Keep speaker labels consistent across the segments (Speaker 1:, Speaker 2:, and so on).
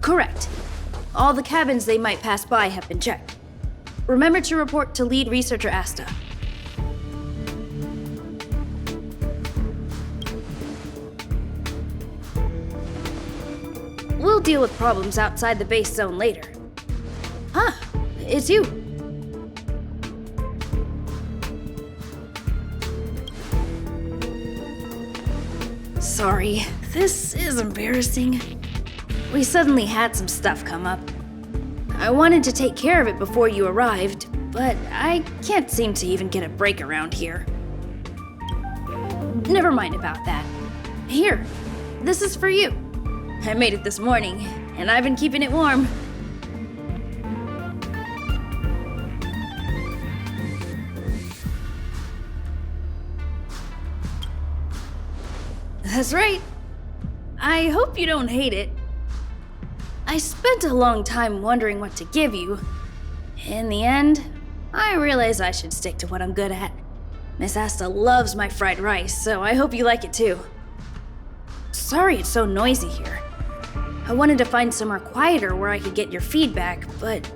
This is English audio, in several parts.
Speaker 1: Correct. All the cabins they might pass by have been checked. Remember to report to lead researcher Asta. We'll deal with problems outside the base zone later. Huh, it's you. Sorry, this is embarrassing. We suddenly had some stuff come up. I wanted to take care of it before you arrived, but I can't seem to even get a break around here. Never mind about that. Here, this is for you. I made it this morning, and I've been keeping it warm. That's right. I hope you don't hate it. I spent a long time wondering what to give you. In the end, I realized I should stick to what I'm good at. Miss Asta loves my fried rice, so I hope you like it too. Sorry it's so noisy here. I wanted to find somewhere quieter where I could get your feedback, but...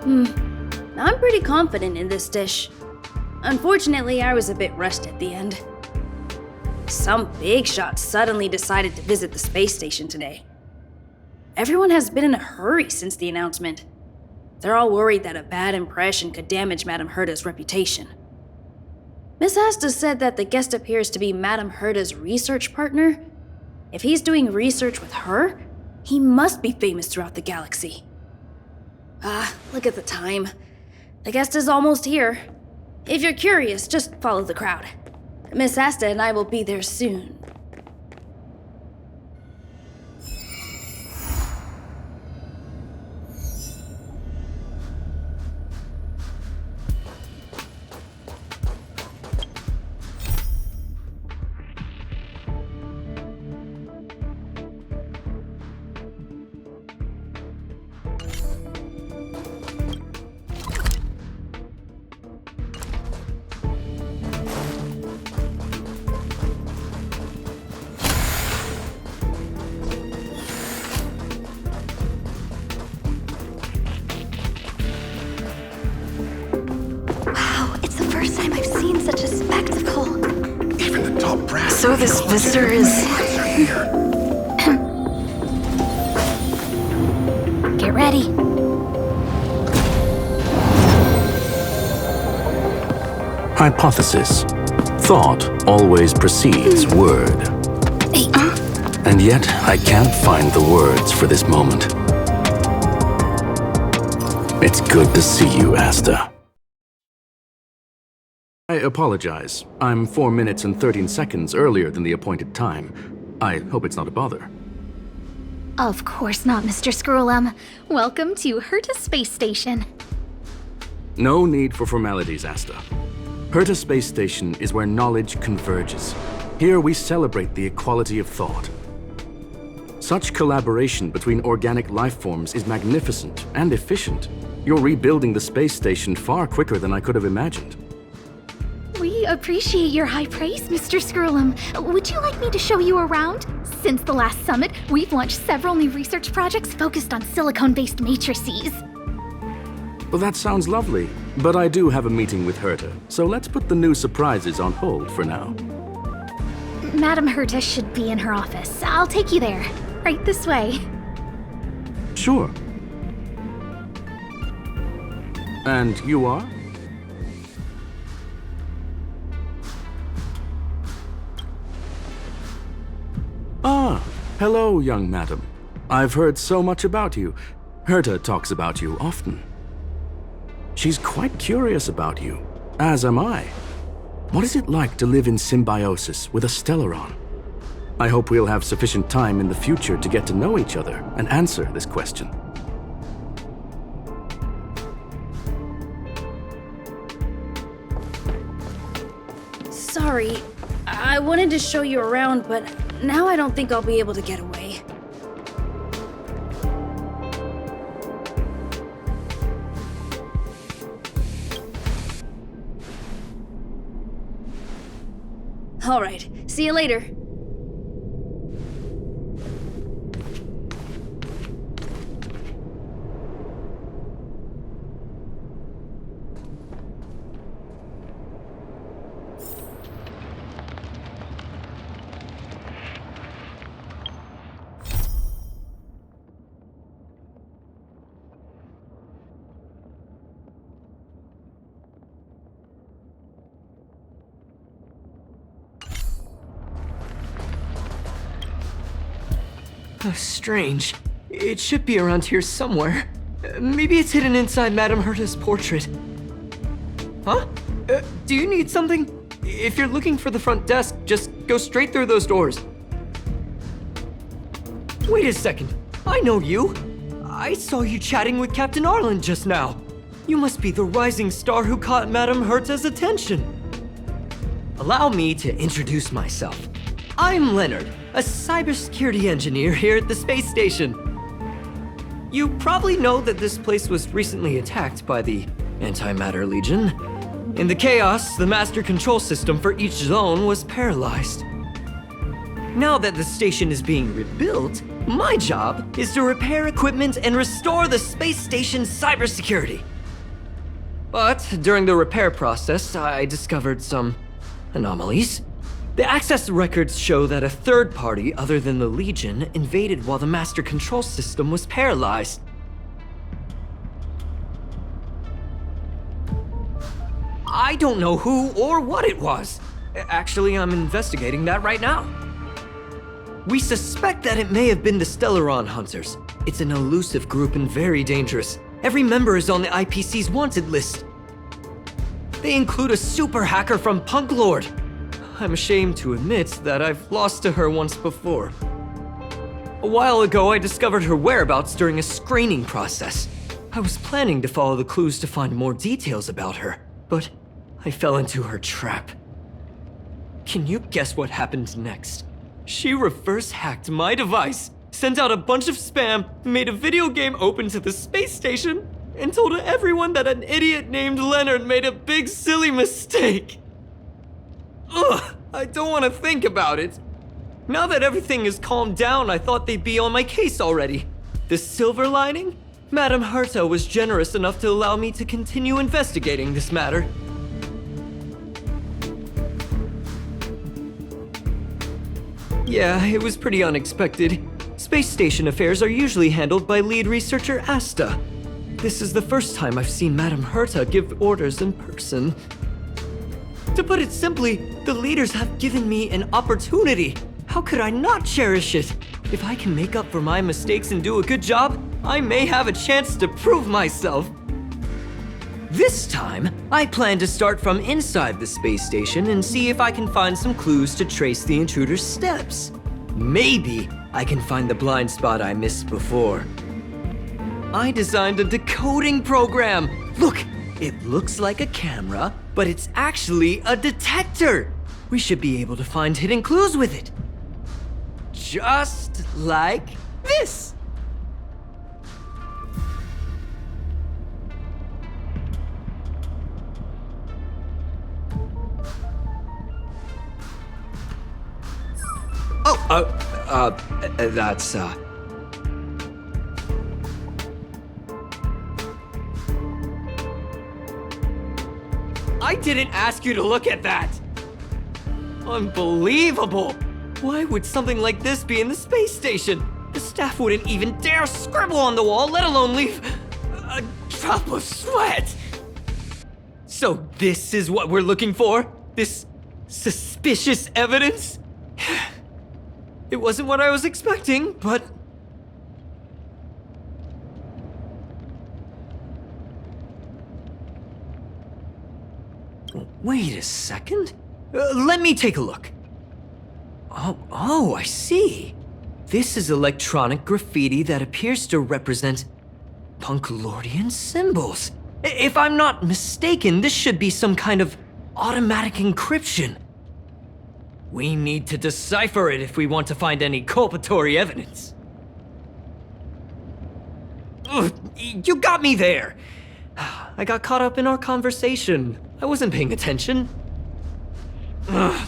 Speaker 1: I'm pretty confident in this dish. Unfortunately, I was a bit rushed at the end. Some big shot suddenly decided to visit the space station today. Everyone has been in a hurry since the announcement. They're all worried that a bad impression could damage Madame Herta's reputation. Miss Asta said that the guest appears to be Madame Herta's research partner. If he's doing research with her, he must be famous throughout the galaxy. Look at the time. The guest is almost here. If you're curious, just follow the crowd. Miss Asta and I will be there soon.
Speaker 2: Such a spectacle.
Speaker 3: Even the top brass.
Speaker 2: So this visitor is... Get ready.
Speaker 4: Hypothesis. Thought always precedes word.
Speaker 2: Hey,
Speaker 4: And yet, I can't find the words for this moment. It's good to see you, Asta. I apologize. I'm 4 minutes and 13 seconds earlier than the appointed time. I hope it's not a bother.
Speaker 2: Of course not, Mr. Scrollum. Welcome to Herta Space Station.
Speaker 4: No need for formalities, Asta. Herta Space Station is where knowledge converges. Here we celebrate the equality of thought. Such collaboration between organic life forms is magnificent and efficient. You're rebuilding the space station far quicker than I could have imagined.
Speaker 2: We appreciate your high praise, Mr. Scrollum. Would you like me to show you around? Since the last summit, we've launched several new research projects focused on silicone-based matrices.
Speaker 4: Well, that sounds lovely, but I do have a meeting with Herta, so let's put the new surprises on hold for now.
Speaker 2: Madame Herta should be in her office. I'll take you there. Right this way.
Speaker 4: Sure. And you are? Ah, hello, young madam. I've heard so much about you. Herta talks about you often. She's quite curious about you, as am I. What is it like to live in symbiosis with a Stellaron? I hope we'll have sufficient time in the future to get to know each other and answer this question.
Speaker 1: Sorry, I wanted to show you around, but now I don't think I'll be able to get away. Alright, see you later.
Speaker 5: Strange. It should be around here somewhere. Maybe it's hidden inside Madame Herta's portrait. Huh? Do you need something? If you're looking for the front desk, just go straight through those doors. Wait a second. I know you. I saw you chatting with Captain Arlen just now. You must be the rising star who caught Madame Herta's attention. Allow me to introduce myself. I'm Leonard, a cybersecurity engineer here at the space station. You probably know that this place was recently attacked by the Antimatter Legion. In the chaos, the master control system for each zone was paralyzed. Now that the station is being rebuilt, my job is to repair equipment and restore the space station's cybersecurity. But during the repair process, I discovered some anomalies. The access records show that a third party other than the Legion invaded while the master control system was paralyzed. I don't know who or what it was. Actually, I'm investigating that right now. We suspect that it may have been the Stellaron Hunters. It's an elusive group and very dangerous. Every member is on the IPC's wanted list. They include a super hacker from Punk Lord. I'm ashamed to admit that I've lost to her once before. A while ago, I discovered her whereabouts during a screening process. I was planning to follow the clues to find more details about her, but I fell into her trap. Can you guess what happened next? She reverse hacked my device, sent out a bunch of spam, made a video game open to the space station, and told everyone that an idiot named Leonard made a big silly mistake. Ugh, I don't want to think about it. Now that everything is calmed down, I thought they'd be on my case already. The silver lining? Madame Herta was generous enough to allow me to continue investigating this matter. Yeah, it was pretty unexpected. Space station affairs are usually handled by lead researcher Asta. This is the first time I've seen Madame Herta give orders in person. To put it simply, the leaders have given me an opportunity. How could I not cherish it? If I can make up for my mistakes and do a good job, I may have a chance to prove myself. This time, I plan to start from inside the space station and see if I can find some clues to trace the intruder's steps. Maybe I can find the blind spot I missed before. I designed a decoding program. Look, it looks like a camera, but it's actually a detector. We should be able to find hidden clues with it. Just like this. That's, I didn't ask you to look at that! Unbelievable! Why would something like this be in the space station? The staff wouldn't even dare scribble on the wall, let alone leave a drop of sweat! So this is what we're looking for? This suspicious evidence? It wasn't what I was expecting, but... Wait a second. Let me take a look. Oh, I see. This is electronic graffiti that appears to represent Punklordian symbols. If I'm not mistaken, this should be some kind of automatic encryption. We need to decipher it if we want to find any culpatory evidence. Ugh, you got me there! I got caught up in our conversation. I wasn't paying attention.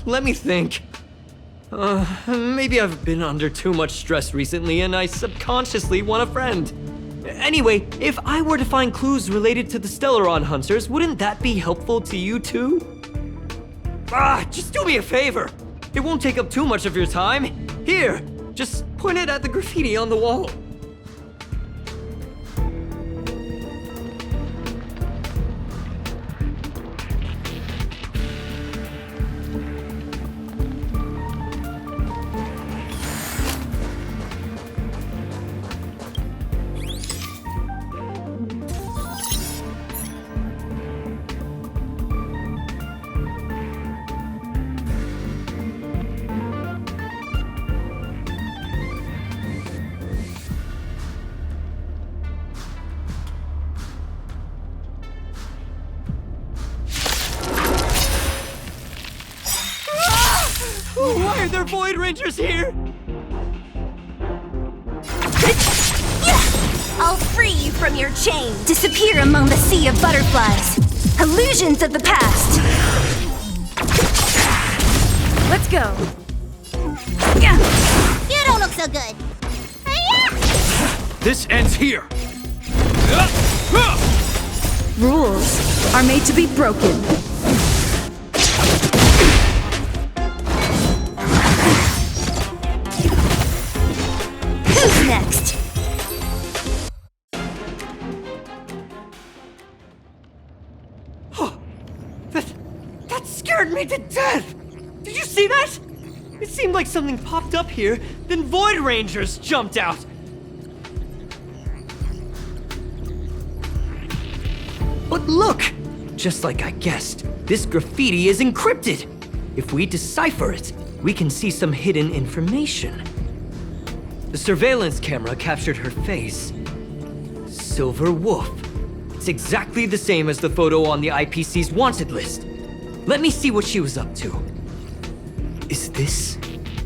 Speaker 5: Let me think. Maybe I've been under too much stress recently and I subconsciously want a friend. Anyway, if I were to find clues related to the Stellaron Hunters, wouldn't that be helpful to you too? Just do me a favor. It won't take up too much of your time. Here, just point it at the graffiti on the wall. Why are there Void Rangers here?
Speaker 6: I'll free you from your chain. Disappear among the sea of butterflies. Illusions of the past.
Speaker 1: Let's go.
Speaker 6: You don't look so good.
Speaker 3: This ends here.
Speaker 1: Rules are made to be broken.
Speaker 6: Who's next?
Speaker 5: That scared me to death! Did you see that? It seemed like something popped up here, then Void Rangers jumped out. But look! Just like I guessed, this graffiti is encrypted. If we decipher it, we can see some hidden information. The surveillance camera captured her face. Silver Wolf. It's exactly the same as the photo on the IPC's wanted list. Let me see what she was up to. Is this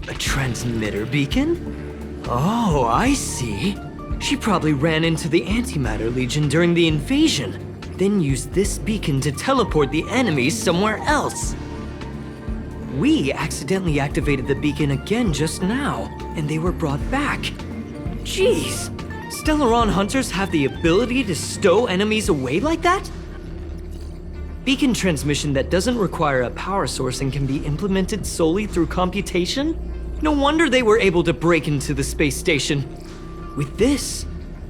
Speaker 5: a transmitter beacon? Oh, I see. She probably ran into the Antimatter Legion during the invasion, then used this beacon to teleport the enemies somewhere else. We accidentally activated the beacon again just now, and they were brought back. Jeez, Stellaron Hunters have the ability to stow enemies away like that? Beacon transmission that doesn't require a power source and can be implemented solely through computation? No wonder they were able to break into the space station. With this,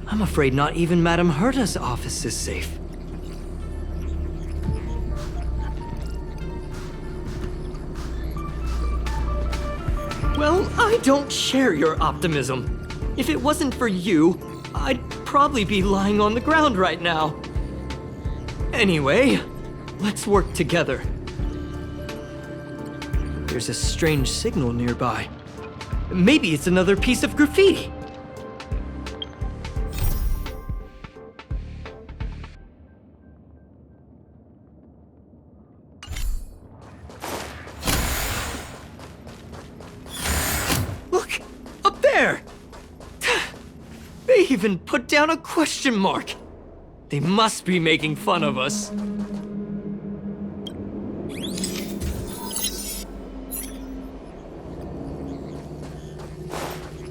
Speaker 5: I'm afraid not even Madame Herta's office is safe. Well, I don't share your optimism. If it wasn't for you, I'd probably be lying on the ground right now. Anyway, let's work together. There's a strange signal nearby. Maybe it's another piece of graffiti. Look, up there! They even put down a question mark. They must be making fun of us.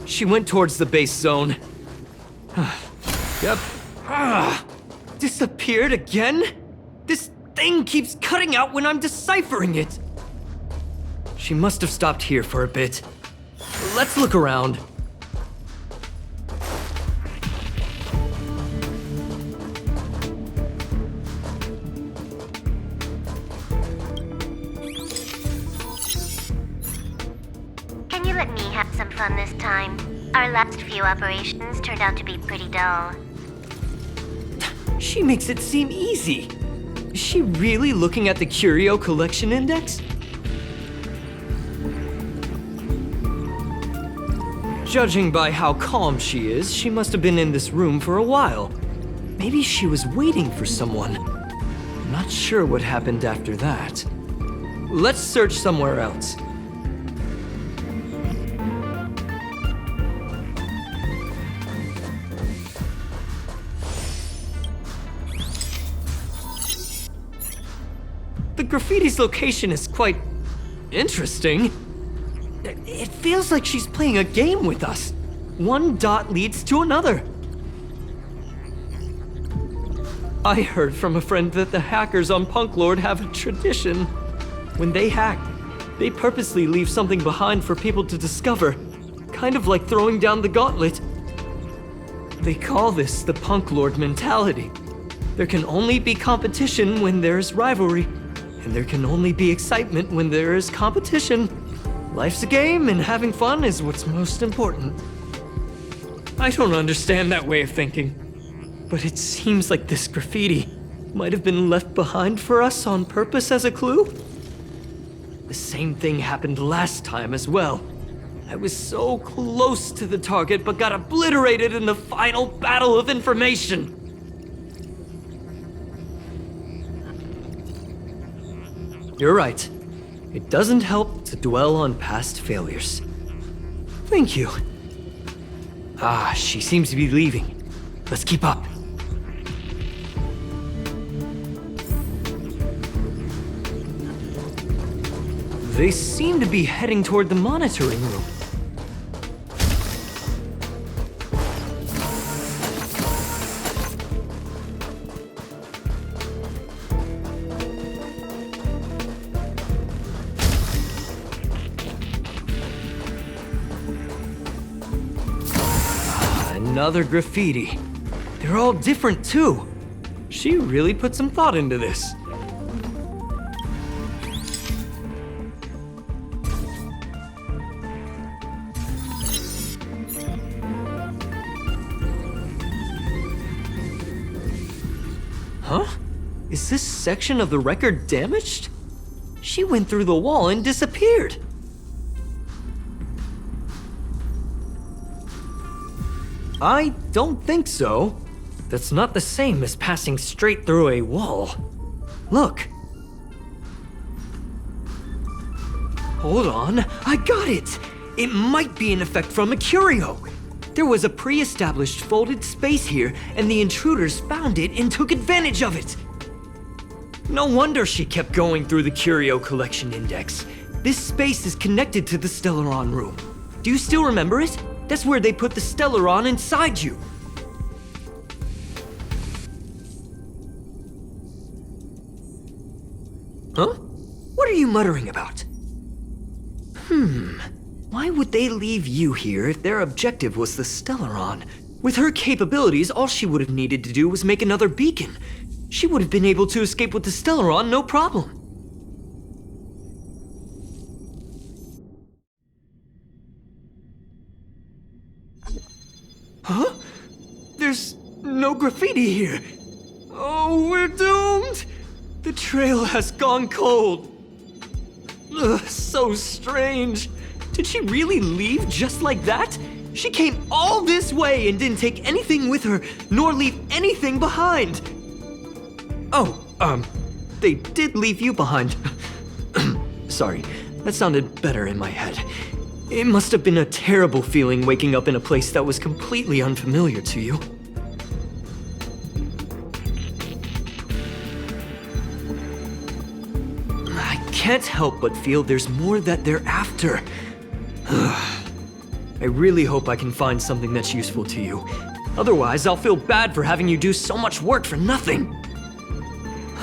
Speaker 5: She went towards the base zone. Yep. Disappeared again? This thing keeps cutting out when I'm deciphering it. She must have stopped here for a bit. Let's look around.
Speaker 7: Can you let me have some fun this time? Our last few operations turned out to be pretty dull.
Speaker 5: She makes it seem easy. Is she really looking at the Curio Collection Index? Judging by how calm she is, she must have been in this room for a while. Maybe she was waiting for someone. I'm not sure what happened after that. Let's search somewhere else. The graffiti's location is quite Interesting? It feels like she's playing a game with us. One dot leads to another. I heard from a friend that the hackers on Punk Lord have a tradition. When they hack, they purposely leave something behind for people to discover, kind of like throwing down the gauntlet. They call this the Punk Lord mentality. There can only be competition when there's rivalry, and there can only be excitement when there is competition. Life's a game, and having fun is what's most important. I don't understand that way of thinking, but it seems like this graffiti might have been left behind for us on purpose as a clue. The same thing happened last time as well. I was so close to the target, but got obliterated in the final battle of information. You're right. It doesn't help to dwell on past failures. Thank you. Ah, she seems to be leaving. Let's keep up. They seem to be heading toward the monitoring room. Another graffiti. They're all different too. She really put some thought into this. Huh? Is this section of the record damaged? She went through the wall and disappeared. I don't think so. That's not the same as passing straight through a wall. Look. Hold on, I got it! It might be an effect from a curio. There was a pre-established folded space here, and the intruders found it and took advantage of it. No wonder she kept going through the curio collection index. This space is connected to the Stellaron room. Do you still remember it? That's where they put the Stellaron inside you. Huh? What are you muttering about? Why would they leave you here if their objective was the Stellaron? With her capabilities, all she would have needed to do was make another beacon. She would have been able to escape with the Stellaron, no problem. Huh? There's no graffiti here. Oh, we're doomed! The trail has gone cold. Ugh, so strange. Did she really leave just like that? She came all this way and didn't take anything with her, nor leave anything behind. Oh, they did leave you behind. Sorry, that sounded better in my head. It must have been a terrible feeling waking up in a place that was completely unfamiliar to you. I can't help but feel there's more that they're after. I really hope I can find something that's useful to you. Otherwise, I'll feel bad for having you do so much work for nothing.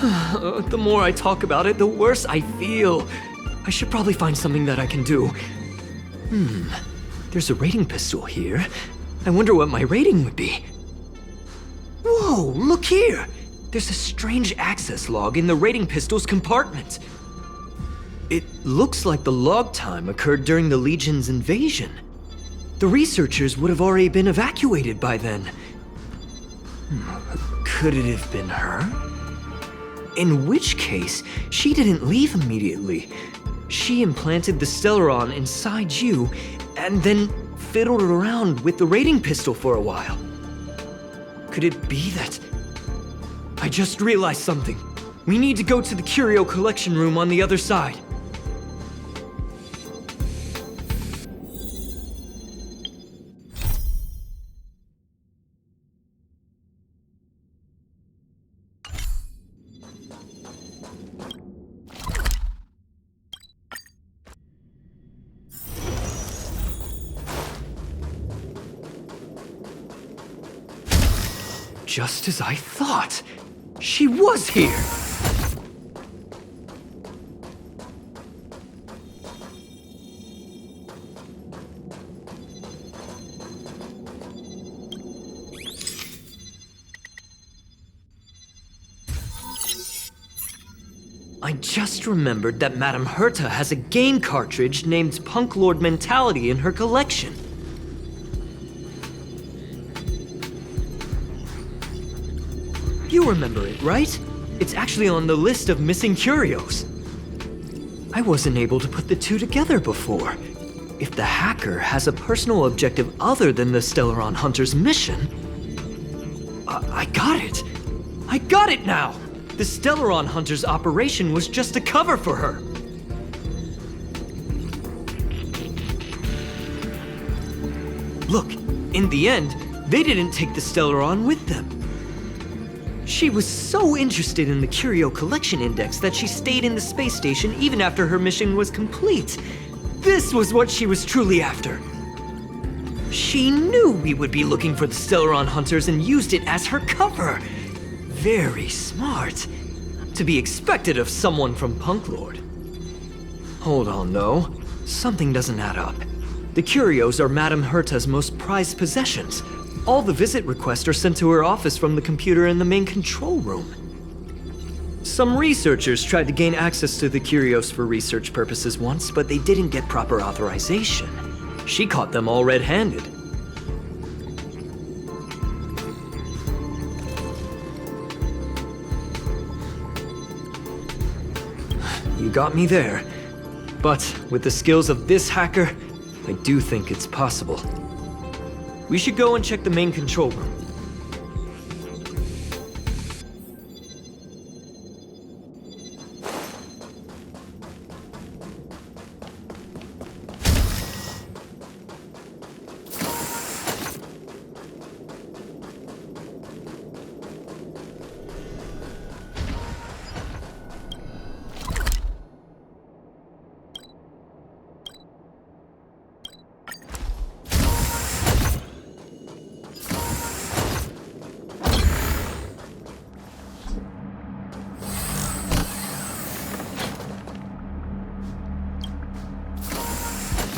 Speaker 5: The more I talk about it, the worse I feel. I should probably find something that I can do. There's a rating pistol here. I wonder what my rating would be. Whoa, look here! There's a strange access log in the rating pistol's compartment. It looks like the log time occurred during the Legion's invasion. The researchers would have already been evacuated by then. Could it have been her? In which case, she didn't leave immediately. She implanted the Stellaron inside you, and then fiddled around with the rating pistol for a while. Could it be that... I just realized something. We need to go to the curio collection room on the other side. Just as I thought. She was here! I just remembered that Madame Herta has a game cartridge named Punk Lord Mentality in her collection. You remember it, right? It's actually on the list of missing curios. I wasn't able to put the two together before. If the hacker has a personal objective other than the Stellaron Hunter's mission... I got it! I got it now! The Stellaron Hunter's operation was just a cover for her. Look, in the end, they didn't take the Stellaron with them. She was so interested in the Curio Collection Index that she stayed in the space station even after her mission was complete. This was what she was truly after. She knew we would be looking for the Stellaron Hunters and used it as her cover. Very smart. To be expected of someone from Punk Lord. Hold on, though. Something doesn't add up. The curios are Madame Herta's most prized possessions. All the visit requests are sent to her office from the computer in the main control room. Some researchers tried to gain access to the curios for research purposes once, but they didn't get proper authorization. She caught them all red-handed. You got me there. But with the skills of this hacker, I do think it's possible. We should go and check the main control room.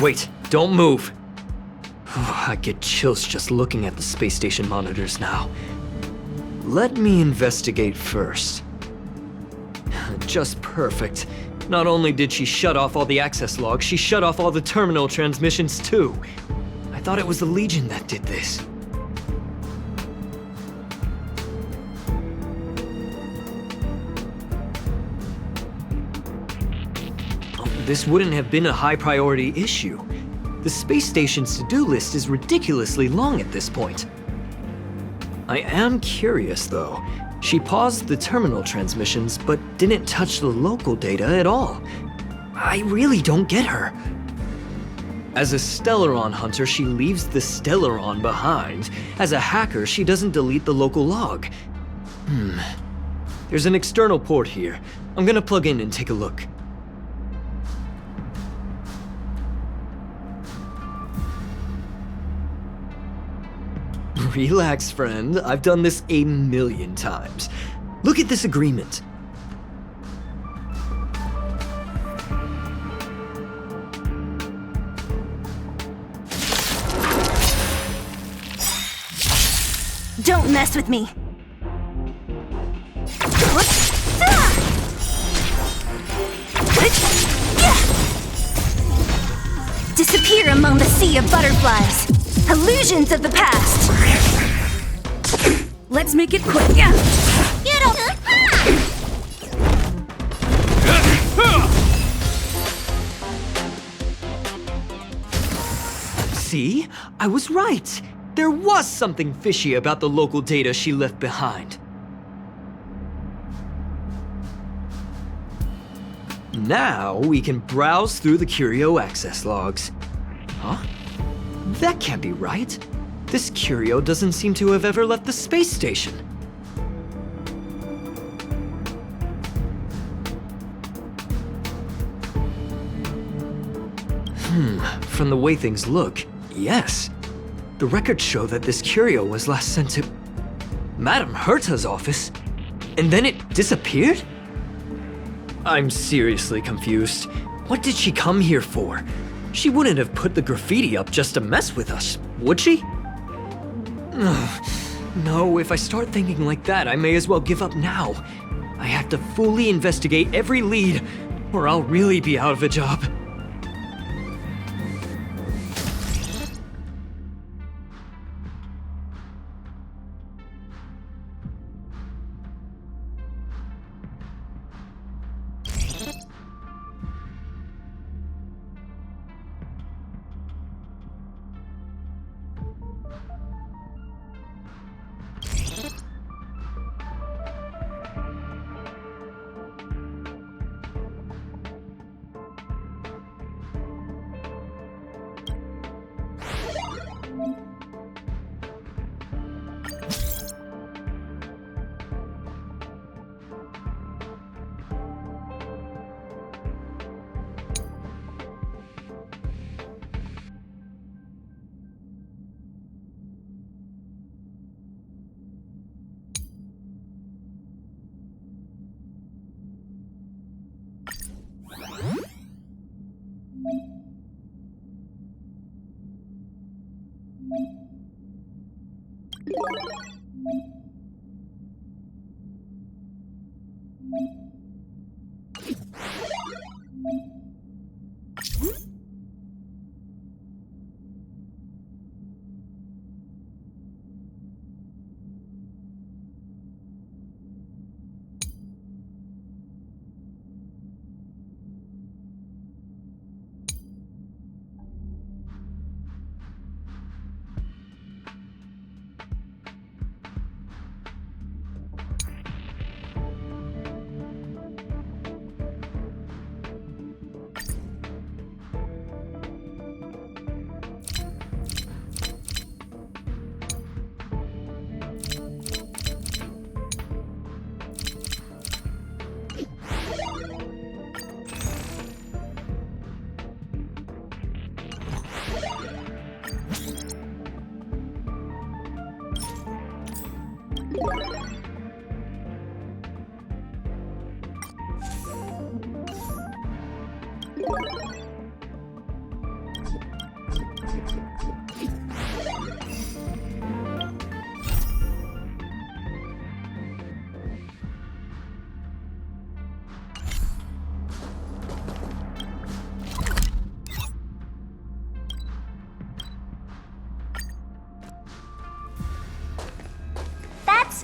Speaker 5: Wait, don't move. I get chills just looking at the space station monitors now. Let me investigate first. Just perfect. Not only did she shut off all the access logs, she shut off all the terminal transmissions too. I thought it was the Legion that did this. This wouldn't have been a high-priority issue. The space station's to-do list is ridiculously long at this point. I am curious, though. She paused the terminal transmissions, but didn't touch the local data at all. I really don't get her. As a Stellaron hunter, she leaves the Stellaron behind. As a hacker, she doesn't delete the local log. There's an external port here. I'm gonna plug in and take a look. Relax, friend. I've done this 1,000,000 times. Look at this agreement.
Speaker 6: Don't mess with me. Disappear among the sea of butterflies. Illusions of the past.
Speaker 1: Let's make it quick. Yeah.
Speaker 6: Get up!
Speaker 5: See? I was right. There was something fishy about the local data she left behind. Now we can browse through the Curio access logs. Huh? That can't be right. This Curio doesn't seem to have ever left the space station. From the way things look, yes. The records show that this Curio was last sent to... Madame Herta's office? And then it disappeared? I'm seriously confused. What did she come here for? She wouldn't have put the graffiti up just to mess with us, would she? No, if I start thinking like that, I may as well give up now. I have to fully investigate every lead, or I'll really be out of a job.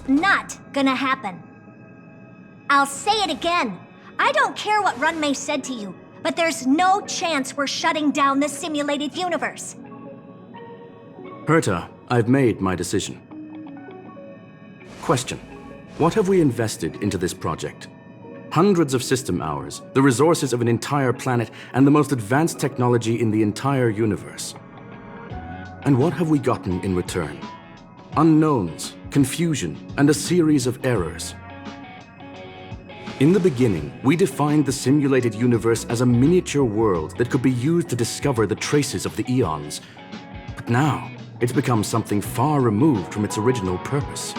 Speaker 6: Not gonna happen. I'll say it again. I don't care what Runmei said to you, but there's no chance we're shutting down the simulated universe.
Speaker 4: Herta, I've made my decision. Question. What have we invested into this project? Hundreds of system hours, the resources of an entire planet, and the most advanced technology in the entire universe. And what have we gotten in return? Unknowns, confusion, and a series of errors. In the beginning, we defined the simulated universe as a miniature world that could be used to discover the traces of the eons. But now, it's become something far removed from its original purpose.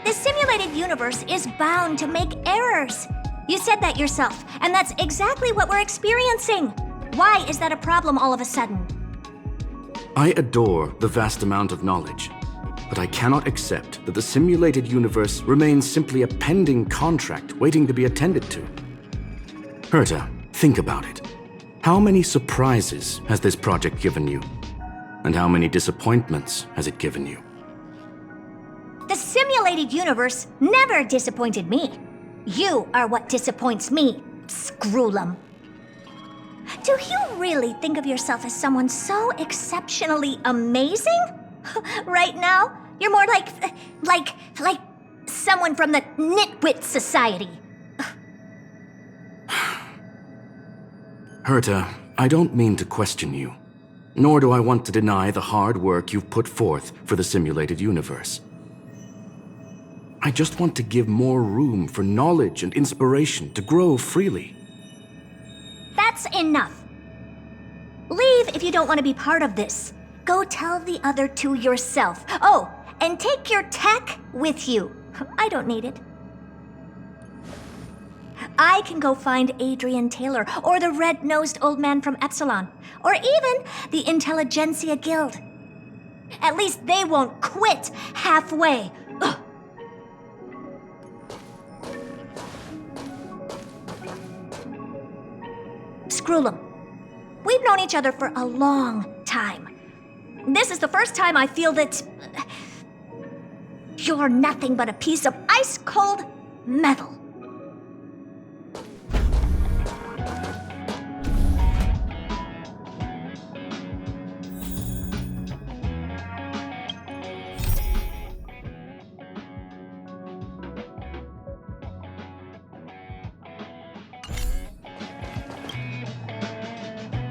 Speaker 6: The simulated universe is bound to make errors. You said that yourself, and that's exactly what we're experiencing. Why is that a problem all of a sudden?
Speaker 4: I adore the vast amount of knowledge, but I cannot accept that the simulated universe remains simply a pending contract waiting to be attended to. Herta, think about it. How many surprises has this project given you? And how many disappointments has it given you?
Speaker 6: The simulated universe never disappointed me. You are what disappoints me, Scroolum. Do you really think of yourself as someone so exceptionally amazing? Right now, you're more like someone from the Nitwit Society.
Speaker 4: Herta, I don't mean to question you, nor do I want to deny the hard work you've put forth for the simulated universe. I just want to give more room for knowledge and inspiration to grow freely.
Speaker 6: That's enough. Leave if you don't want to be part of this. Go tell the other two yourself. Oh, and take your tech with you. I don't need it. I can go find Adrian Taylor, or the red-nosed old man from Epsilon, or even the Intelligentsia Guild. At least they won't quit halfway. Ugh. Screwlum, we've known each other for a long time. This is the first time I feel that you're nothing but a piece of ice-cold metal.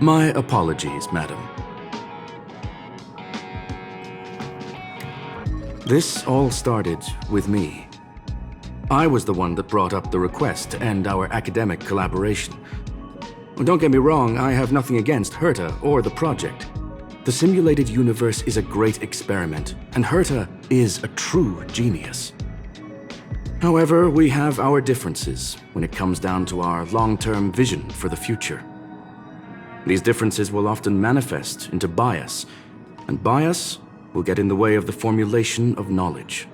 Speaker 4: My apologies, madam. This all started with me. I was the one that brought up the request to end our academic collaboration. Don't get me wrong, I have nothing against Herta or the project. The simulated universe is a great experiment, and Herta is a true genius. However, we have our differences when it comes down to our long-term vision for the future. These differences will often manifest into bias, and bias will get in the way of the formulation of knowledge.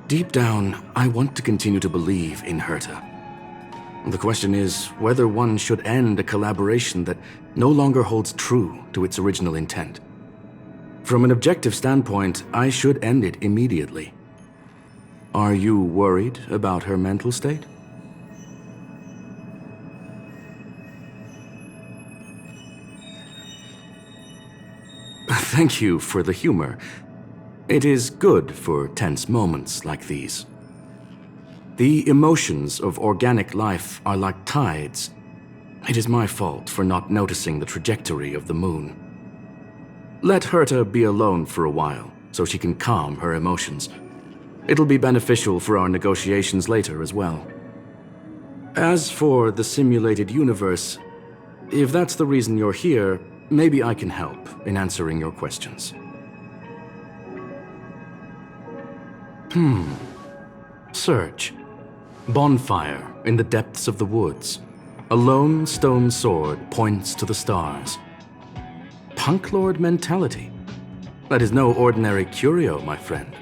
Speaker 4: Deep down, I want to continue to believe in Herta. The question is whether one should end a collaboration that no longer holds true to its original intent. From an objective standpoint, I should end it immediately. Are you worried about her mental state? Thank you for the humor. It is good for tense moments like these. The emotions of organic life are like tides. It is my fault for not noticing the trajectory of the moon. Let Herta be alone for a while, so she can calm her emotions. It'll be beneficial for our negotiations later as well. As for the simulated universe, if that's the reason you're here, maybe I can help in answering your questions. Search. Bonfire in the depths of the woods. A lone stone sword points to the stars. Punk Lord mentality. That is no ordinary curio, my friend.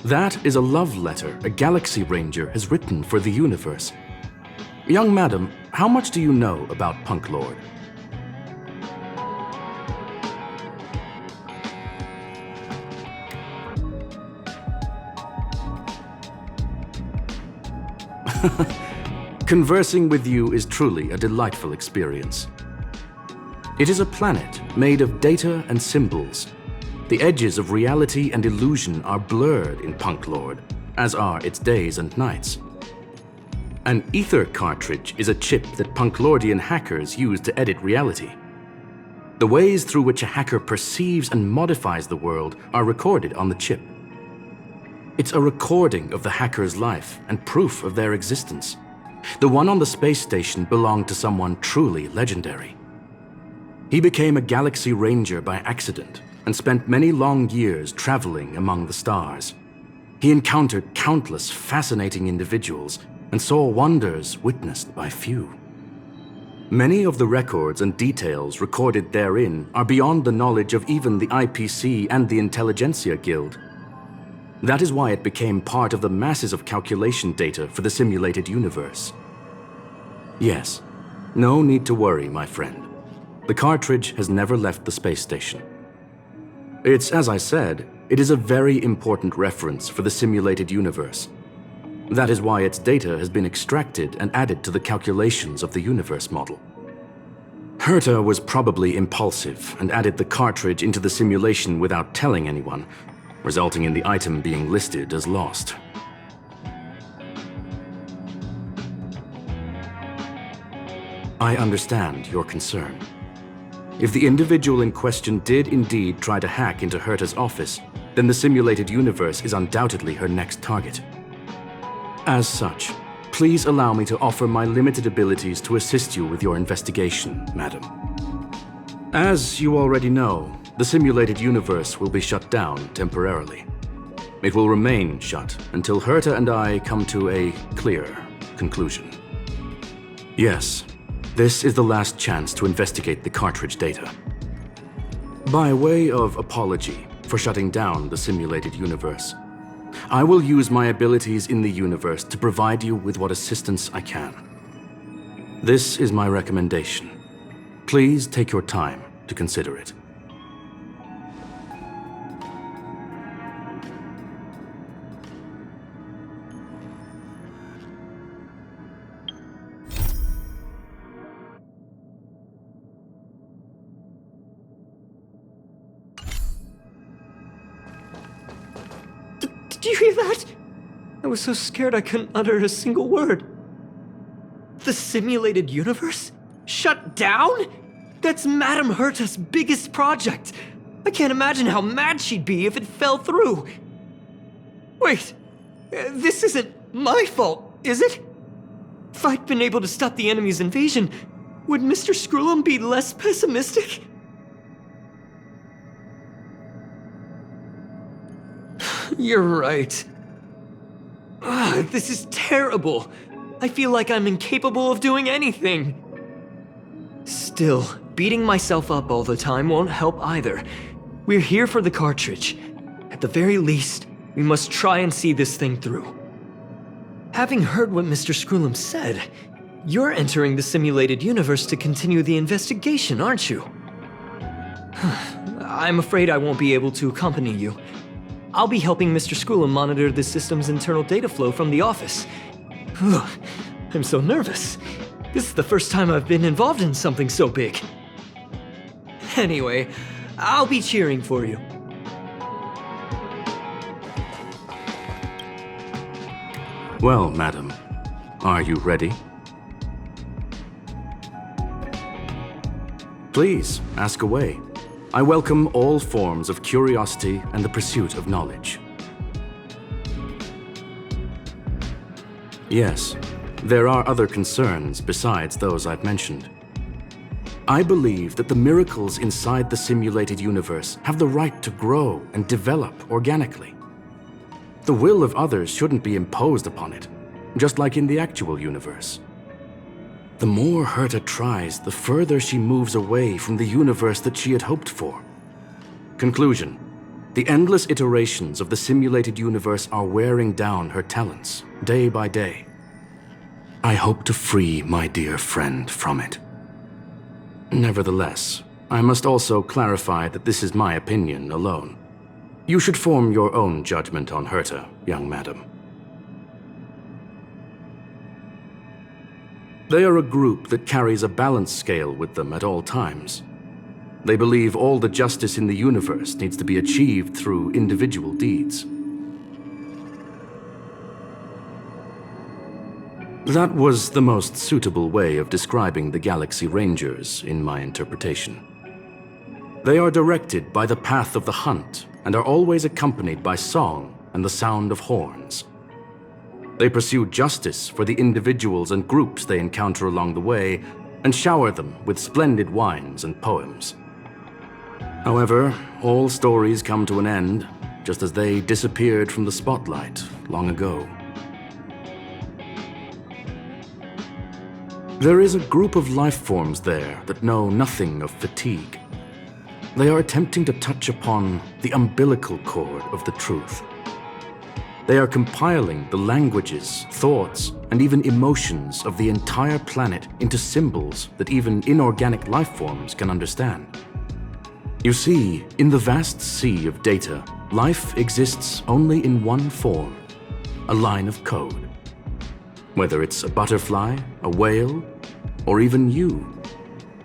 Speaker 4: That is a love letter a Galaxy Ranger has written for the universe. Young madam, how much do you know about Punk Lord? Conversing with you is truly a delightful experience. It is a planet made of data and symbols. The edges of reality and illusion are blurred in Punk Lord, as are its days and nights. An ether cartridge is a chip that Punklordian hackers use to edit reality. The ways through which a hacker perceives and modifies the world are recorded on the chip. It's a recording of the hacker's life and proof of their existence. The one on the space station belonged to someone truly legendary. He became a Galaxy Ranger by accident and spent many long years traveling among the stars. He encountered countless fascinating individuals and saw wonders witnessed by few. Many of the records and details recorded therein are beyond the knowledge of even the IPC and the Intelligentsia Guild. That is why it became part of the masses of calculation data for the simulated universe. Yes, no need to worry, my friend. The cartridge has never left the space station. It's, as I said, it is a very important reference for the simulated universe. That is why its data has been extracted and added to the calculations of the universe model. Herta was probably impulsive and added the cartridge into the simulation without telling anyone, resulting in the item being listed as lost. I understand your concern. If the individual in question did indeed try to hack into Herta's office, then the simulated universe is undoubtedly her next target. As such, please allow me to offer my limited abilities to assist you with your investigation, madam. As you already know, the simulated universe will be shut down temporarily. It will remain shut until Herta and I come to a clear conclusion. Yes, this is the last chance to investigate the cartridge data. By way of apology for shutting down the simulated universe, I will use my abilities in the universe to provide you with what assistance I can. This is my recommendation. Please take your time to consider it.
Speaker 5: Did you hear that? I was so scared I couldn't utter a single word. The simulated universe? Shut down? That's Madame Herta's biggest project. I can't imagine how mad she'd be if it fell through. Wait, this isn't my fault, is it? If I'd been able to stop the enemy's invasion, would Mr. Screw'em be less pessimistic? You're right. This is terrible. I feel like I'm incapable of doing anything. Still, beating myself up all the time won't help either. We're here for the cartridge. At the very least, we must try and see this thing through. Having heard what Mr. Screw'em said, you're entering the simulated universe to continue the investigation, aren't you? I'm afraid I won't be able to accompany you. I'll be helping Mr. Screw'em monitor the system's internal data flow from the office. I'm so nervous. This is the first time I've been involved in something so big. Anyway, I'll be cheering for you.
Speaker 4: Well, madam, are you ready? Please, ask away. I welcome all forms of curiosity and the pursuit of knowledge. Yes, there are other concerns besides those I've mentioned. I believe that the miracles inside the simulated universe have the right to grow and develop organically. The will of others shouldn't be imposed upon it, just like in the actual universe. The more Herta tries, the further she moves away from the universe that she had hoped for. Conclusion: the endless iterations of the simulated universe are wearing down her talents, day by day. I hope to free my dear friend from it. Nevertheless, I must also clarify that this is my opinion alone. You should form your own judgment on Herta, young madam. They are a group that carries a balance scale with them at all times. They believe all the justice in the universe needs to be achieved through individual deeds. That was the most suitable way of describing the Galaxy Rangers, in my interpretation. They are directed by the path of the hunt and are always accompanied by song and the sound of horns. They pursue justice for the individuals and groups they encounter along the way and shower them with splendid wines and poems. However, all stories come to an end, just as they disappeared from the spotlight long ago. There is a group of life forms there that know nothing of fatigue. They are attempting to touch upon the umbilical cord of the truth. They are compiling the languages, thoughts, and even emotions of the entire planet into symbols that even inorganic life forms can understand. You see, in the vast sea of data, life exists only in one form: a line of code. Whether it's a butterfly, a whale, or even you,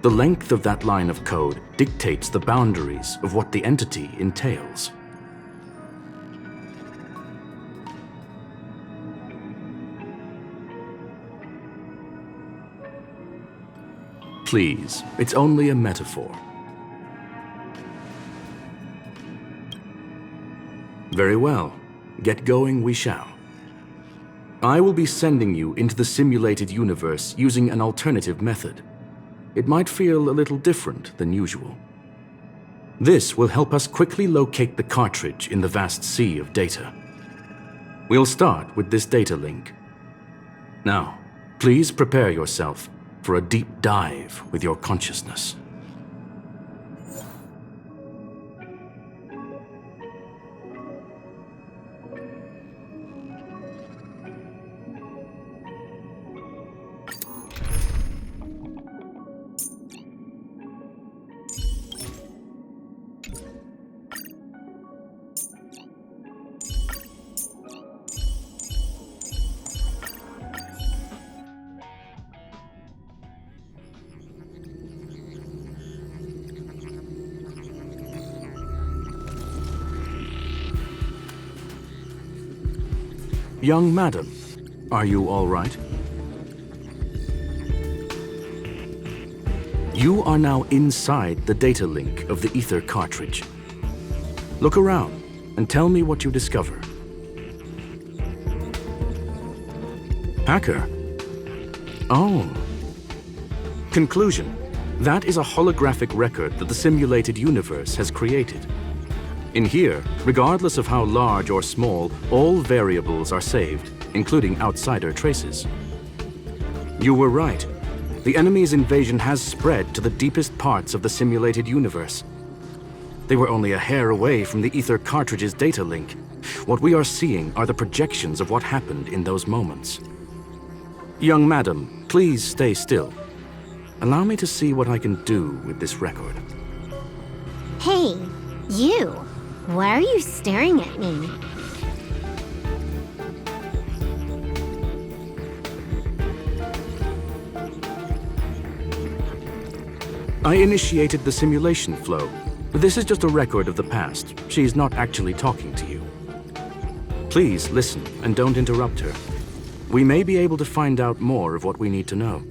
Speaker 4: the length of that line of code dictates the boundaries of what the entity entails. Please, it's only a metaphor. Very well. Get going we shall. I will be sending you into the simulated universe using an alternative method. It might feel a little different than usual. This will help us quickly locate the cartridge in the vast sea of data. We'll start with this data link. Now, please prepare yourself for a deep dive with your consciousness. Young madam, are you all right? You are now inside the data link of the ether cartridge. Look around and tell me what you discover. Hacker? Oh. Conclusion. That is a holographic record that the simulated universe has created. In here, regardless of how large or small, all variables are saved, including outsider traces. You were right. The enemy's invasion has spread to the deepest parts of the simulated universe. They were only a hair away from the ether cartridge's data link. What we are seeing are the projections of what happened in those moments. Young madam, please stay still. Allow me to see what I can do with this record.
Speaker 7: Hey, you! Why are you staring at me?
Speaker 4: I initiated the simulation flow. This is just a record of the past. She's not actually talking to you. Please listen and don't interrupt her. We may be able to find out more of what we need to know.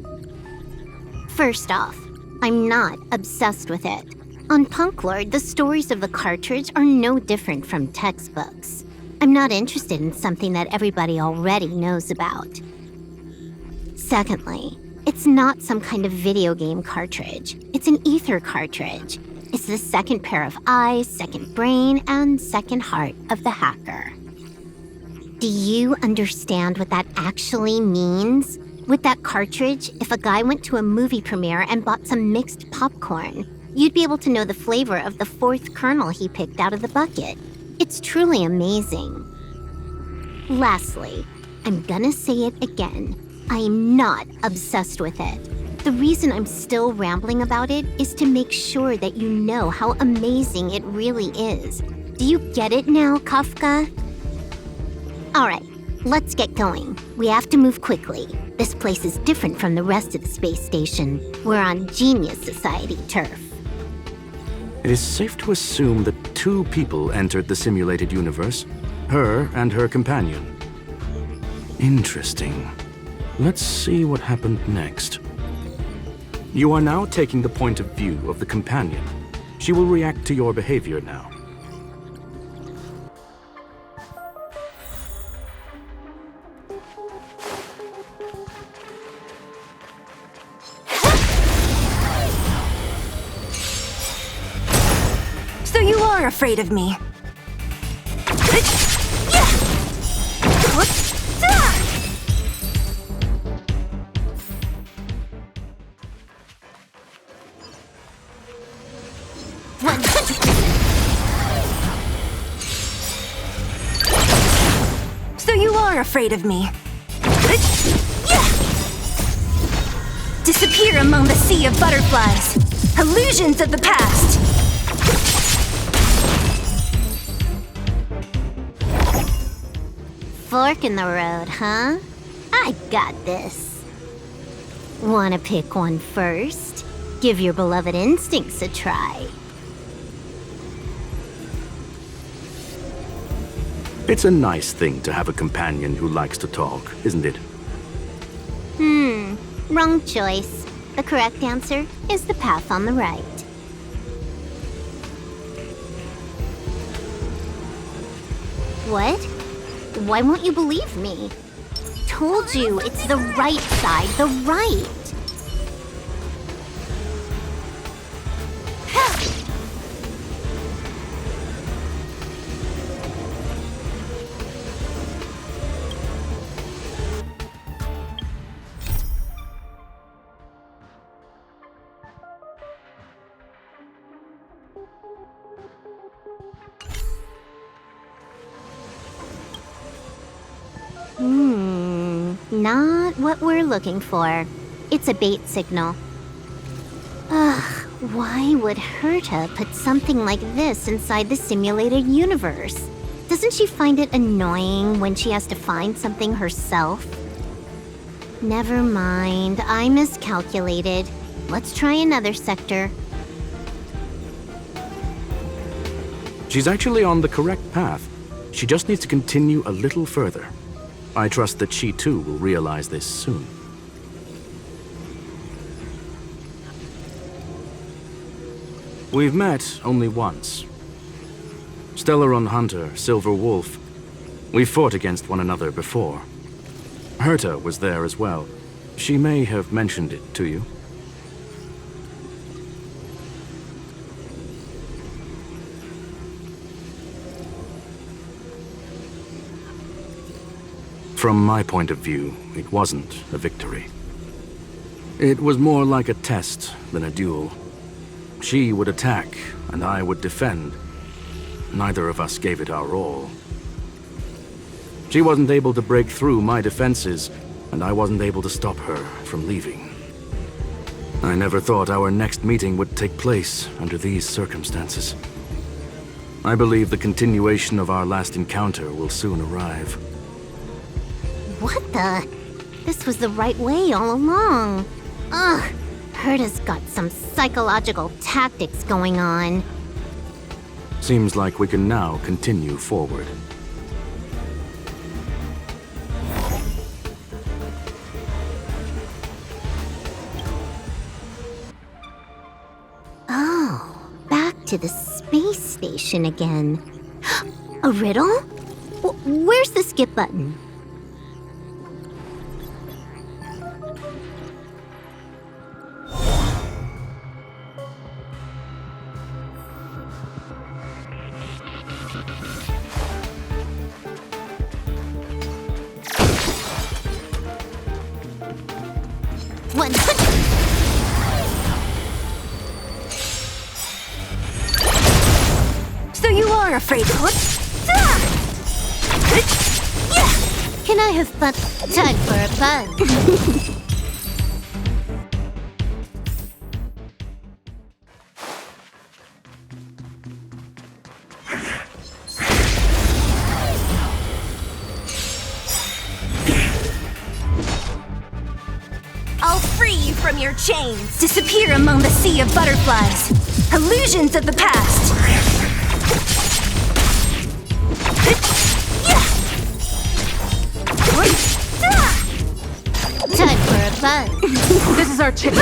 Speaker 7: First off, I'm not obsessed with it. On Punklord, the stories of the cartridge are no different from textbooks. I'm not interested in something that everybody already knows about. Secondly, it's not some kind of video game cartridge. It's an ether cartridge. It's the second pair of eyes, second brain, and second heart of the hacker. Do you understand what that actually means? With that cartridge, if a guy went to a movie premiere and bought some mixed popcorn, you'd be able to know the flavor of the fourth kernel he picked out of the bucket. It's truly amazing. Lastly, I'm gonna say it again. I'm not obsessed with it. The reason I'm still rambling about it is to make sure that you know how amazing it really is. Do you get it now, Kafka? Alright, let's get going. We have to move quickly. This place is different from the rest of the space station. We're on Genius Society turf.
Speaker 4: It is safe to assume that two people entered the simulated universe, her and her companion. Interesting. Let's see what happened next. You are now taking the point of view of the companion. She will react to your behavior now.
Speaker 8: So you are afraid of me. So you are afraid of me. Disappear among the sea of butterflies. Illusions of the past.
Speaker 7: Fork in the road, huh? I got this. Wanna pick one first? Give your beloved instincts a try.
Speaker 4: It's a nice thing to have a companion who likes to talk, isn't it?
Speaker 7: Wrong choice. The correct answer is the path on the right. What? Why won't you believe me? Told you, it's the right side, the right. Not what we're looking for. It's a bait signal. Ugh, why would Herta put something like this inside the simulated universe? Doesn't she find it annoying when she has to find something herself? Never mind, I miscalculated. Let's try another sector.
Speaker 4: She's actually on the correct path. She just needs to continue a little further. I trust that she too will realize this soon. We've met only once. Stellaron Hunter, Silver Wolf. We've fought against one another before. Herta was there as well. She may have mentioned it to you. From my point of view, it wasn't a victory. It was more like a test than a duel. She would attack, and I would defend. Neither of us gave it our all. She wasn't able to break through my defenses, and I wasn't able to stop her from leaving. I never thought our next meeting would take place under these circumstances. I believe the continuation of our last encounter will soon arrive.
Speaker 7: What the? This was the right way all along. Ugh, Herta's got some psychological tactics going on.
Speaker 4: Seems like we can now continue forward.
Speaker 7: Oh, back to the space station again. A riddle? Where's the skip button?
Speaker 8: So you are afraid of what?
Speaker 7: Can I have time for a bun?
Speaker 8: I'll free you from your chains. Disappear among the sea of butterflies. Illusions of the past.
Speaker 7: Time for a bun.
Speaker 1: This is our chance.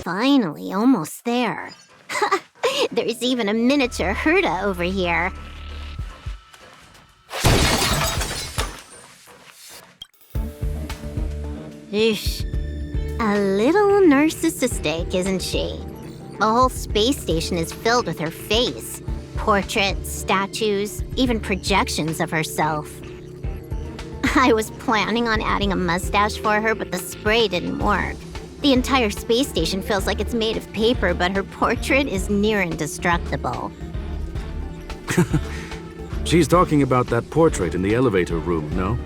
Speaker 7: Finally, almost there. There's even a miniature Herta over here. Eesh. A little narcissistic, isn't she? The whole space station is filled with her face. Portraits, statues, even projections of herself. I was planning on adding a mustache for her, but the spray didn't work. The entire space station feels like it's made of paper, but her portrait is near indestructible.
Speaker 4: She's talking about that portrait in the elevator room, no?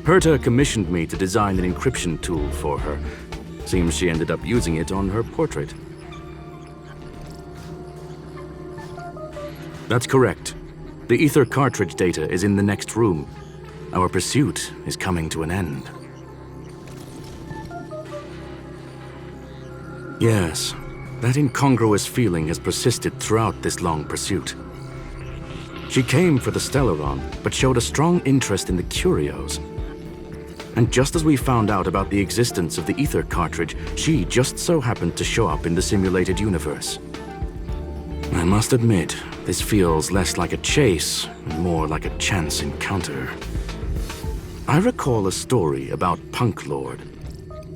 Speaker 4: Herta commissioned me to design an encryption tool for her. Seems she ended up using it on her portrait. That's correct. The ether cartridge data is in the next room. Our pursuit is coming to an end. Yes, that incongruous feeling has persisted throughout this long pursuit. She came for the Stellaron, but showed a strong interest in the curios. And just as we found out about the existence of the ether cartridge, she just so happened to show up in the simulated universe. I must admit, this feels less like a chase and more like a chance encounter. I recall a story about Punk Lord.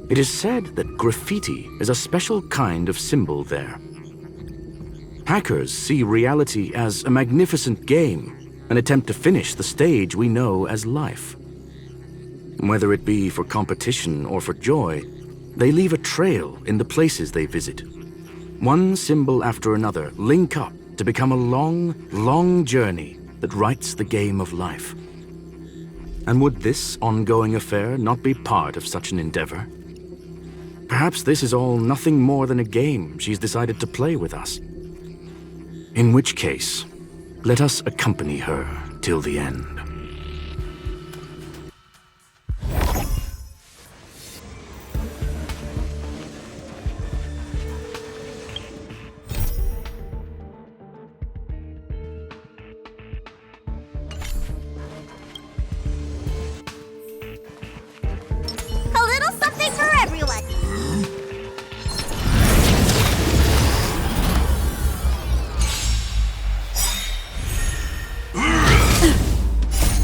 Speaker 4: It is said that graffiti is a special kind of symbol there. Hackers see reality as a magnificent game, an attempt to finish the stage we know as life. Whether it be for competition or for joy, they leave a trail in the places they visit. One symbol after another link up to become a long, long journey that writes the game of life. And would this ongoing affair not be part of such an endeavor? Perhaps this is all nothing more than a game she's decided to play with us. In which case, let us accompany her till the end.
Speaker 8: A little something for everyone.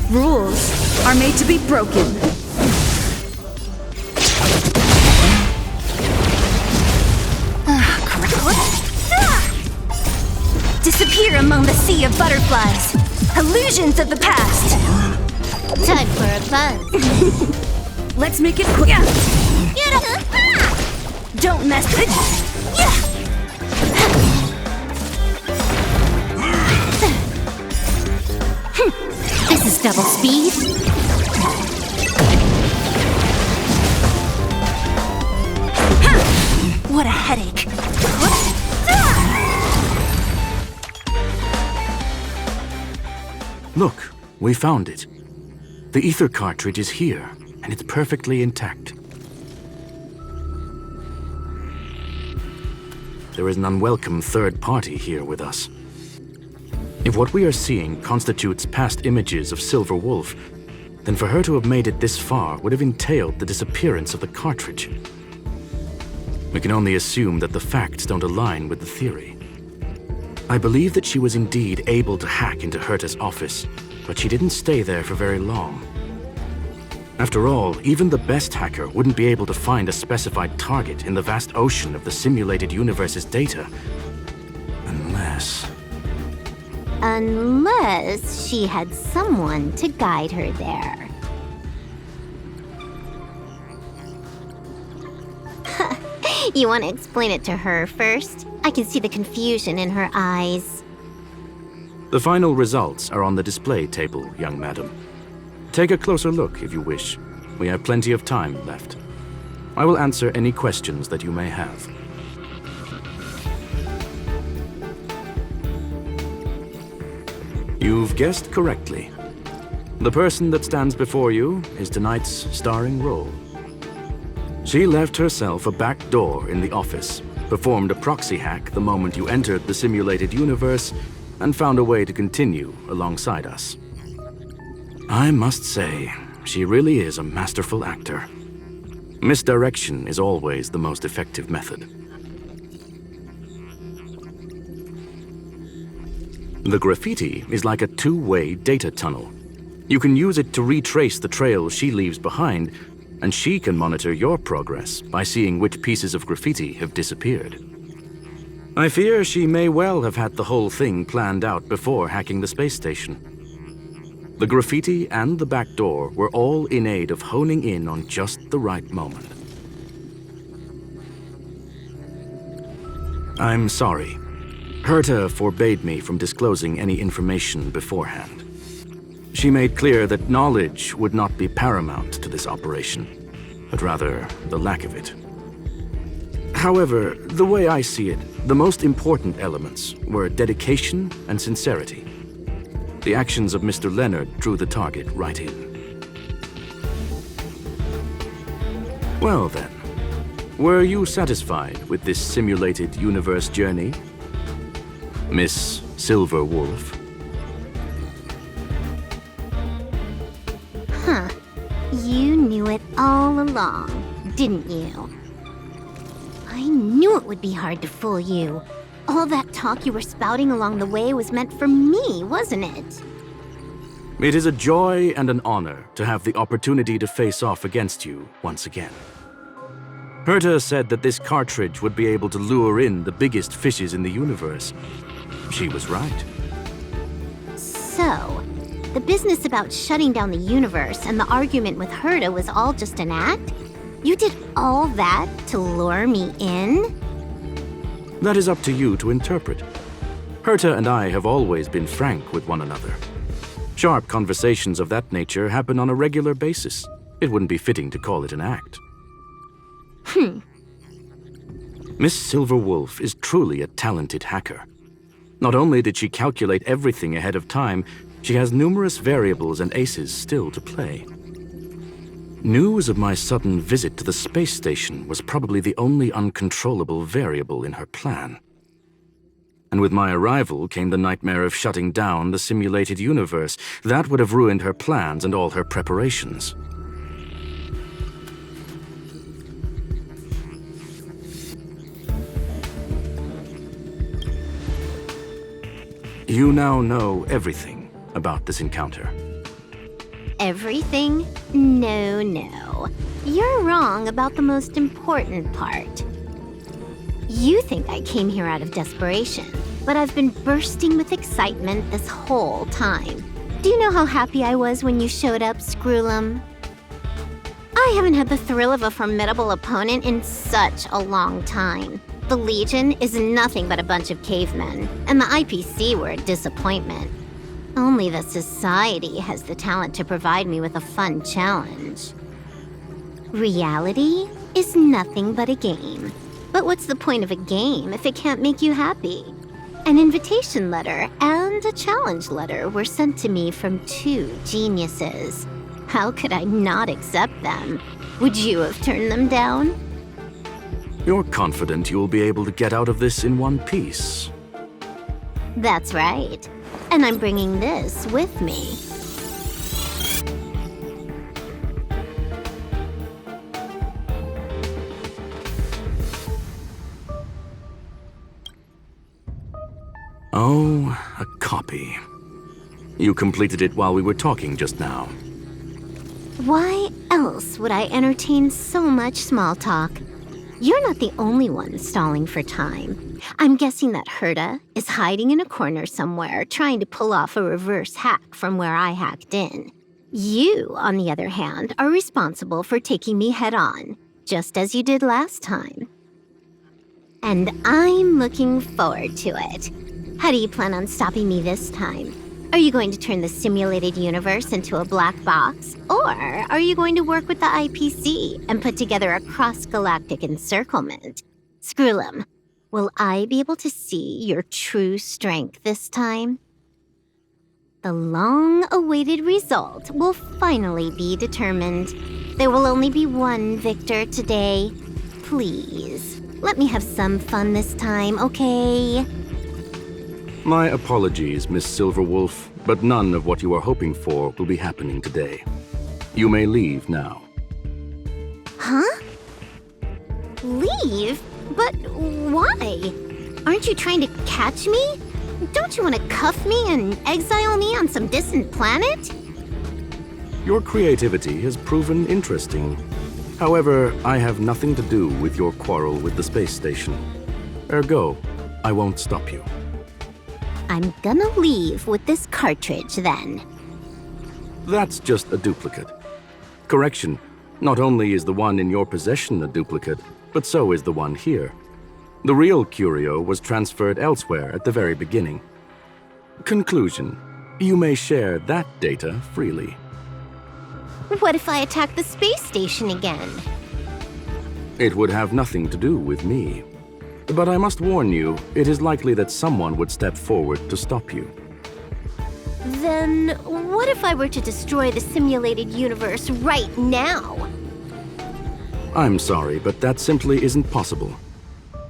Speaker 1: Rules are made to be broken.
Speaker 8: Disappear among the sea of butterflies. Illusions of the past.
Speaker 7: Time for a buzz.
Speaker 1: Let's make it quick.
Speaker 8: Don't mess with
Speaker 7: This is double speed.
Speaker 8: What a headache.
Speaker 4: Look, we found it. The ether cartridge is here, and it's perfectly intact. There is an unwelcome third party here with us. If what we are seeing constitutes past images of Silver Wolf, then for her to have made it this far would have entailed the disappearance of the cartridge. We can only assume that the facts don't align with the theory. I believe that she was indeed able to hack into Herta's office, but she didn't stay there for very long. After all, even the best hacker wouldn't be able to find a specified target in the vast ocean of the simulated universe's data.
Speaker 7: Unless she had someone to guide her there. You want to explain it to her first? I can see the confusion in her eyes.
Speaker 4: The final results are on the display table, young madam. Take a closer look if you wish. We have plenty of time left. I will answer any questions that you may have. You've guessed correctly. The person that stands before you is tonight's starring role. She left herself a back door in the office, performed a proxy hack the moment you entered the simulated universe, and found a way to continue alongside us. I must say, she really is a masterful actor. Misdirection is always the most effective method. The graffiti is like a two-way data tunnel. You can use it to retrace the trail she leaves behind, and she can monitor your progress by seeing which pieces of graffiti have disappeared. I fear she may well have had the whole thing planned out before hacking the space station. The graffiti and the back door were all in aid of honing in on just the right moment. I'm sorry. Herta forbade me from disclosing any information beforehand. She made clear that knowledge would not be paramount to this operation, but rather the lack of it. However, the way I see it, the most important elements were dedication and sincerity. The actions of Mr. Leonard drew the target right in. Well then, were you satisfied with this simulated universe journey, Miss Silver Wolf?
Speaker 7: Huh. You knew it all along, didn't you? I knew it would be hard to fool you. All that talk you were spouting along the way was meant for me, wasn't it?
Speaker 4: It is a joy and an honor to have the opportunity to face off against you once again. Herta said that this cartridge would be able to lure in the biggest fishes in the universe. She was right.
Speaker 7: So, the business about shutting down the universe and the argument with Herta was all just an act? You did all that to lure me in?
Speaker 4: That is up to you to interpret. Herta and I have always been frank with one another. Sharp conversations of that nature happen on a regular basis. It wouldn't be fitting to call it an act. Miss Silverwolf is truly a talented hacker. Not only did she calculate everything ahead of time, she has numerous variables and aces still to play. News of my sudden visit to the space station was probably the only uncontrollable variable in her plan. And with my arrival came the nightmare of shutting down the simulated universe. That would have ruined her plans and all her preparations. You now know everything about this encounter.
Speaker 7: Everything? No, no. You're wrong about the most important part. You think I came here out of desperation, but I've been bursting with excitement this whole time. Do you know how happy I was when you showed up, Screwlum? I haven't had the thrill of a formidable opponent in such a long time. The Legion is nothing but a bunch of cavemen, and the IPC were a disappointment. Only the Society has the talent to provide me with a fun challenge. Reality is nothing but a game. But what's the point of a game if it can't make you happy? An invitation letter and a challenge letter were sent to me from two geniuses. How could I not accept them? Would you have turned them down?
Speaker 4: You're confident you'll be able to get out of this in one piece.
Speaker 7: That's right. And I'm bringing this with me.
Speaker 4: Oh, a copy. You completed it while we were talking just now.
Speaker 7: Why else would I entertain so much small talk? You're not the only one stalling for time. I'm guessing that Herta is hiding in a corner somewhere, trying to pull off a reverse hack from where I hacked in. You, on the other hand, are responsible for taking me head-on, just as you did last time. And I'm looking forward to it. How do you plan on stopping me this time? Are you going to turn the simulated universe into a black box? Or are you going to work with the IPC and put together a cross-galactic encirclement? Screwlum, will I be able to see your true strength this time? The long-awaited result will finally be determined. There will only be one victor today. Please, let me have some fun this time, okay?
Speaker 4: My apologies, Miss Silverwolf, but none of what you are hoping for will be happening today. You may leave now.
Speaker 7: Huh? Leave? But why? Aren't you trying to catch me? Don't you want to cuff me and exile me on some distant planet?
Speaker 4: Your creativity has proven interesting. However, I have nothing to do with your quarrel with the space station. Ergo, I won't stop you.
Speaker 7: I'm gonna leave with this cartridge, then.
Speaker 4: That's just a duplicate. Correction, not only is the one in your possession a duplicate, but so is the one here. The real curio was transferred elsewhere at the very beginning. Conclusion, you may share that data freely.
Speaker 7: What if I attack the space station again?
Speaker 4: It would have nothing to do with me. But I must warn you, it is likely that someone would step forward to stop you.
Speaker 7: Then what if I were to destroy the simulated universe right now?
Speaker 4: I'm sorry, but that simply isn't possible.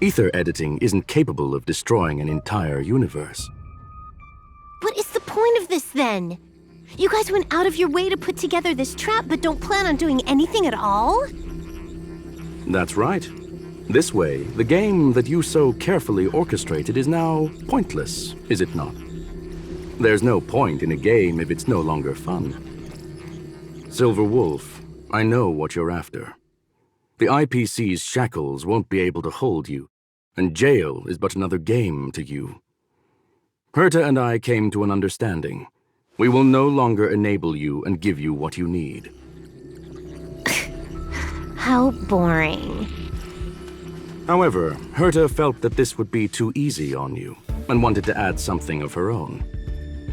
Speaker 4: Ether editing isn't capable of destroying an entire universe.
Speaker 7: What is the point of this, then? You guys went out of your way to put together this trap, but don't plan on doing anything at all?
Speaker 4: That's right. This way, the game that you so carefully orchestrated is now pointless, is it not? There's no point in a game if it's no longer fun. Silverwolf, I know what you're after. The IPC's shackles won't be able to hold you, and jail is but another game to you. Herta and I came to an understanding. We will no longer enable you and give you what you need.
Speaker 7: How boring.
Speaker 4: However, Herta felt that this would be too easy on you and wanted to add something of her own.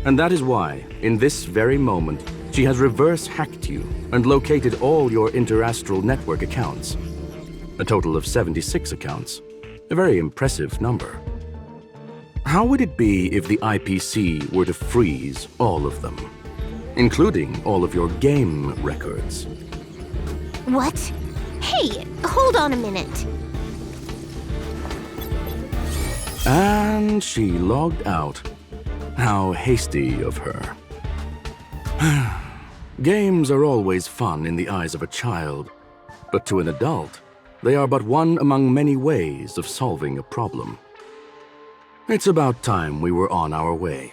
Speaker 4: And that is why, in this very moment, she has reverse-hacked you and located all your interastral network accounts. A total of 76 accounts. A very impressive number. How would it be if the IPC were to freeze all of them, including all of your game records?
Speaker 7: What? Hey, hold on a minute.
Speaker 4: And she logged out. How hasty of her. Games are always fun in the eyes of a child, but to an adult, they are but one among many ways of solving a problem. It's about time we were on our way.